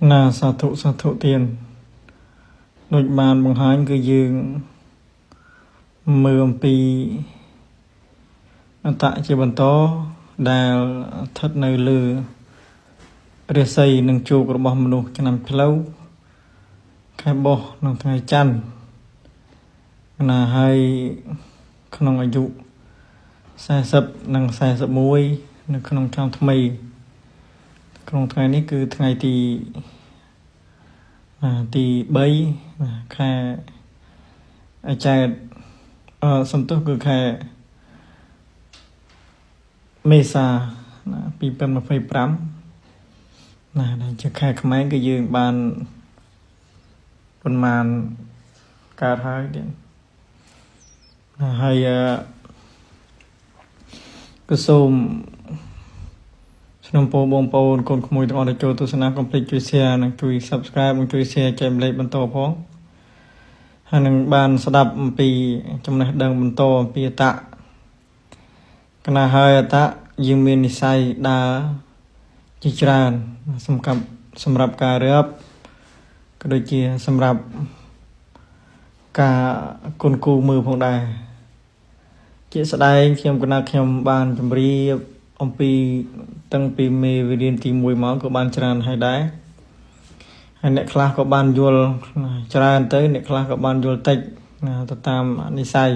สาธุtiền đôi bàn bằng hai người dương mưa pi tại chỉ bàn to đà thất nơi lừa để xây nâng chùa của bọn mình cho nằm lâu khai bỏ nâng ngày chăn là hai không ai dụ xe sập nâng xe sập muối nâng không trong thằng mày không ngàyนี้คือថ្ងៃទី3ខែអាចារ្យសំទុះគឺខែមេសា2025ដែលជាខែខ្មែរគឺយើងបានប៉ុន្មានកើតហើយទៀតហើយក៏សូមខ្ញុំបងប្អូនកូនក្មួយទាំងអស់ដែលចូលទស្សនាកុំភ្លេចជួយ share និងជួយ subscribe និងជួយ share ចែកម្លែកបន្តផងហើយនឹងបានស្ដាប់អំពីចំណេះដឹងបន្តអំពីអត្តកណាហើយអត្តយើងមាននិស្ស័យដើរជាច្រើនសម្រាប់ការរៀបក៏ដូចជាសម្រាប់ការគុណគូមើលផងដែរជាស្ដែងខ្ញុំបានជម្រាបអំពីតាំងពីមេរៀនទី1មកក៏បានច្រើនហើយដែរហើយអ្នកខ្លះក៏បានយល់ច្រើនទៅអ្នកខ្លះក៏បានយល់តិចទៅតាមនិស្ស័យ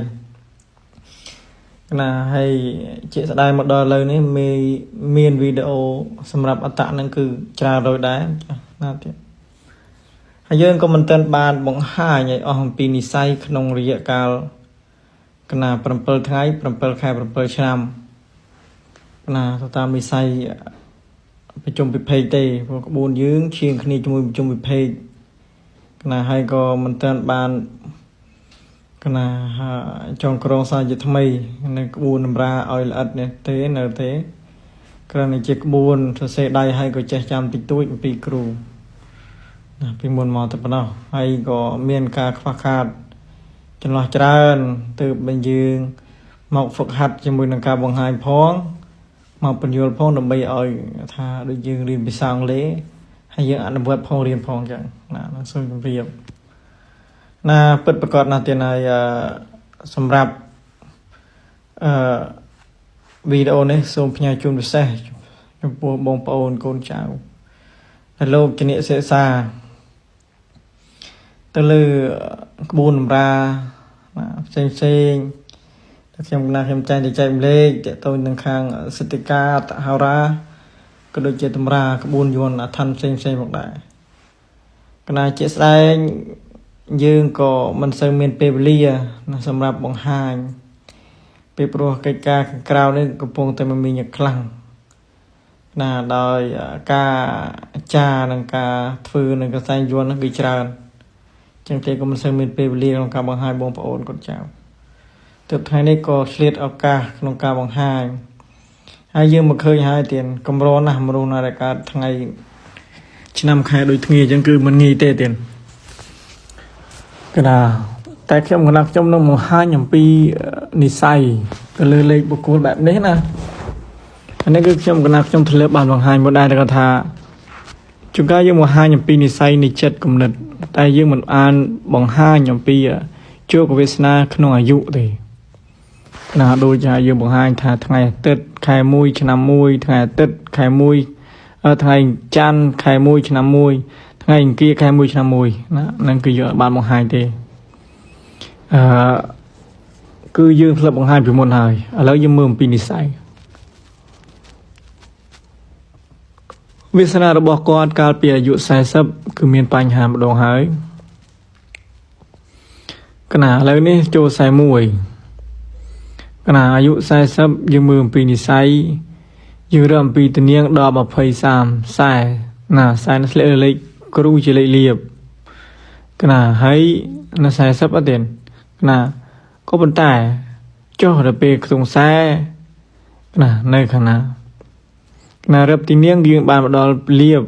ហើយជាស្ដែងមកដល់ឥឡូវនេះមានវីដេអូសម្រាប់អត្តហ្នឹងគឺច្រើនrồiដែរណាទៀតហើយយើងក៏មិនទាន់បានបង្ហាញឲ្យអស់អំពីនិស្ស័យក្នុងរយៈកាល7ថ្ងៃ7ខែ7ឆ្នាំទៅតាមនិស្ស័យប្រជុំពិភេកទេព្រោះក្បួនយើងឈៀងគ្នាជាមួយប្រជុំពិភេកហើយក៏មិនទាន់បានចងក្រងសារជាថ្មីនៅក្បួនតម្រាឲ្យល្អិតនេះទេនៅទេគ្រាន់តែជាក្បួនសរសេរដៃហើយក៏ចេះចាំតិចតួចអំពីគ្រូពីមុនមកតែប៉ុណ្ណោះហើយក៏មានការខ្វះខាតចន្លោះច្រើនទើបបញ្យើងមកហ្វឹកហាត់ជាមួយនឹងការបង្ហាញផងមកបញ្យល់ផងដើម្បីឲ្យថាដូចយើងរៀនភាសាអង់គ្លេសហើយយើងអនុវត្តផងរៀនផងចឹងសូមជម្រាបពិតប្រាកដណាស់ទៀតហើយសម្រាប់វីដេអូនេះសូមផ្ញើជូនពិសេសចំពោះបងប្អូនកូនចៅហើយលោកជំនាញសិក្សាទៅលើក្បួនតម្រាផ្សេងខ្ញុំចាញ់ទៅចែកម្លែកតទៅនឹងខាងសិទ្ធិកាតហោរាក៏ដូចជាតម្រាក្បួនយន្តអធិនផ្សេងមកដែរជាស្ដែងយើងក៏មិនសូវមានពេលវេលាសម្រាប់បង្ហាញពីព្រោះកិច្ចការខាងក្រៅនេះកំពុងតែមានខ្លាំងដោយការចានិងការធ្វើនឹងកសែងយន្តហ្នឹងគឺច្រើនចឹងទេក៏មិនសូវមានពេលវេលាក្នុងការបង្ហាញបងប្អូនកូនចៅទើបថ្ងៃនេះក៏ឆ្លៀតឱកាសក្នុងការបង្ហាញហើយយើងមកឃើញហើយទៀតកម្រណាស់មនុស្សណាដែលកើតថ្ងៃឆ្នាំខែដូចគ្នាអញ្ចឹងគឺមិនងាយទេទៀតតែខ្ញុំនឹងបង្ហាញអំពីនិស្ស័យទៅលើលេខបុគ្គលបែបនេះណាអានេះគឺខ្ញុំធ្លាប់បានបង្ហាញមកដែរគាត់ថាជួនកាលយើងបង្ហាញអំពីនិស្ស័យនៃចិត្តគំនិតតែយើងមិនអានបង្ហាញអំពីជោគវាសនាក្នុងអាយុទេដូចយើងបង្ហាញថាថ្ងៃអាទិត្យខែ1ឆ្នាំ1ថ្ងៃអាទិត្យខែ1ថ្ងៃច័ន្ទខែ1ឆ្នាំ1ថ្ងៃអង្គារខែ1ឆ្នាំ1ហ្នឹងគឺយើងបានបង្ហាញទេគឺយើងធ្លាប់បង្ហាញពីមុនហើយឥឡូវយើងមើលអំពីនិស្ស័យវាសនារបស់គាត់កាលពីអាយុ40គឺមានបញ្ហាម្ដងហើយឥឡូវនេះចូល41អាយុ40យើងមើលអំពីនិស្ស័យយើងរើអំពីតនាងដល់20 30 40នេះស្លេកលេខគ្រូជាលេខលៀបហើយនៅ40អត់ទេក៏ប៉ុន្តែចុះដល់ពេលខ្ទង់40នៅខាងណារឹបទីនាងយើងបានមកដល់លៀប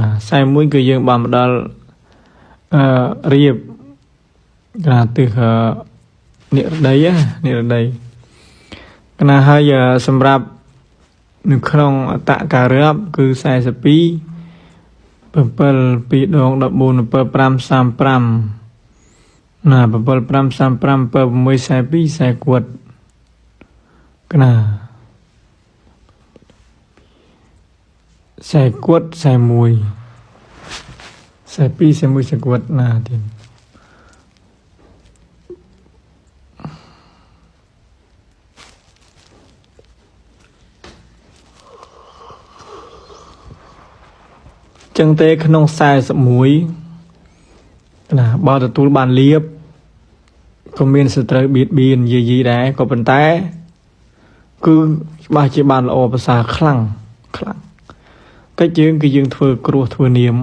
41គឺយើងបានមកដល់រៀបទិសនិរដីហើយសម្រាប់នៅក្នុងអត្តការរៀបគឺ42 7 2 ដង 14 7 5 35ណា7 5 35 7 6 42 40គាត់កណា40គាត់41 42 41គាត់ណាទៀតចឹងទេក្នុង41ណាបើទទួលបានលៀបក៏មានសត្រូវបៀតបៀនយាយីដែរក៏ប៉ុន្តែគឺច្បាស់ជាបានល្អប្រសើរខ្លាំងកិច្ចយើងគឺយើងធ្វើគ្រោះធ្វើនាម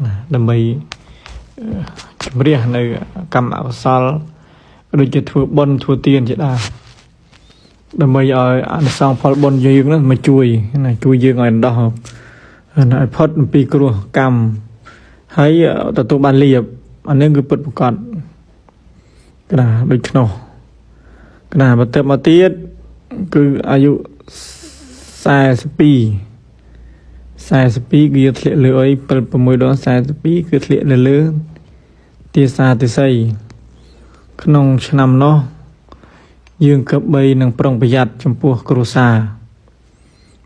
ណាដើម្បីជំរះនៅកម្មអកុសលដូចជាធ្វើបុណ្យធ្វើទានជាដើមដើម្បីឲ្យអានិសង្សផលបុណ្យយើងនោះមកជួយណាជួយយើងឲ្យដោះឲ្យផុតអំពីគ្រោះកម្មហើយទទួលបានលៀបអានេះគឺពិតប្រាកដកណាដូចនោះកណាបើទៅមកទៀតគឺអាយុ42គឺយកធ្លាក់លើអី7 6 ដង 42គឺធ្លាក់នៅលើទាសាទិស័យក្នុងឆ្នាំនោះយើងគប្បីនឹងប្រុងប្រយ័ត្នចំពោះគ្រួសារ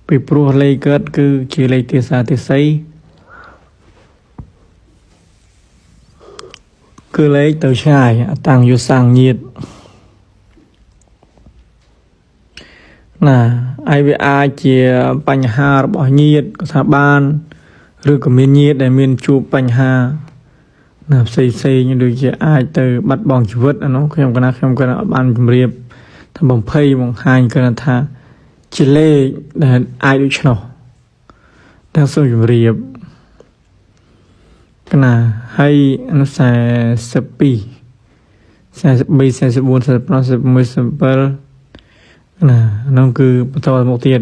ពីព្រោះលេខកើតគឺជាលេខទាសាទិស័យគឺលេខទៅឆ្ងាយអតាំងយុសាំងញាតណាហើយវាអាចជាបញ្ហារបស់ញាតក៏ថាបានឬក៏មានញាតដែលមានជួបបញ្ហាណាផ្សេងដូចជាអាចទៅបាត់បង់ជីវិតអានោះខ្ញុំក៏បានជម្រាបថាបំភ័យបង្ហាញគឺថាជាលេខដែលអាចដូច្នោះតែសូមជម្រាបកណាហើយអនុ42 43 44 45 46 47ណានោះគឺបន្តមកទៀត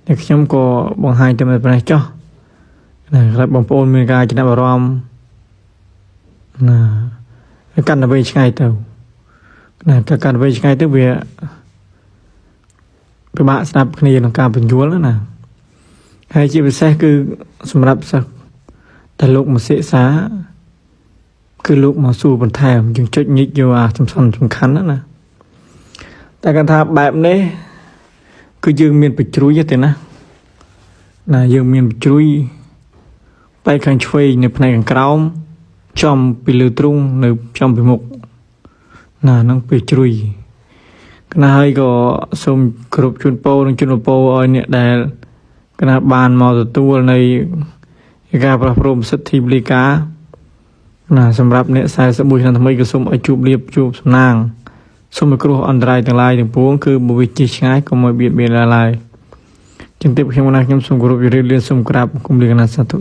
តែខ្ញុំក៏បង្ហាញតែប៉ុណ្ណេះចុះណាក្រោយបងប្អូនមានការចំណាប់អារម្មណ៍ណាកាន់តែវែងឆ្ងាយទៅណាកាន់តែវែងឆ្ងាយទៅវាពិបាកស្ដាប់គ្នាក្នុងការបញ្យល់ណាហើយជាពិសេសគឺសម្រាប់សិស្សតែលោកមកសិក្សាគឺលោកមកសួរបន្ថែមយើងចុចញិចយកអាសំខាន់ណាតែគាត់ថាបែបនេះគឺយើងមានបជ្រួយទេណាយើងមានបជ្រួយបែកខាងឆ្វេងនៅផ្នែកខាងក្រោមចំពីលើទ្រូងនៅចំពីមុខណានឹងបជ្រួយគណៈហើយក៏សូមគ្រប់ជូនពរនឹងជូនពរឲ្យអ្នកដែលគណៈបានមកទទួលនៃការប្រោះព្រំសិទ្ធិបលិកាណាសម្រាប់អ្នក41ឆ្នាំថ្មីក៏សូមឲ្យជួបលៀបជួបសំណាងសូមឲ្យគ្រោះអន្តរាយទាំងឡាយទាំងពួងគឺបើវាជិះឆ្ងាយក៏មកបៀតបៀនឡើយចឹងទេខ្ញុំណាខ្ញុំសូមគោរពជម្រាបលាសូមក្រាបគុំលាកណាសាធុ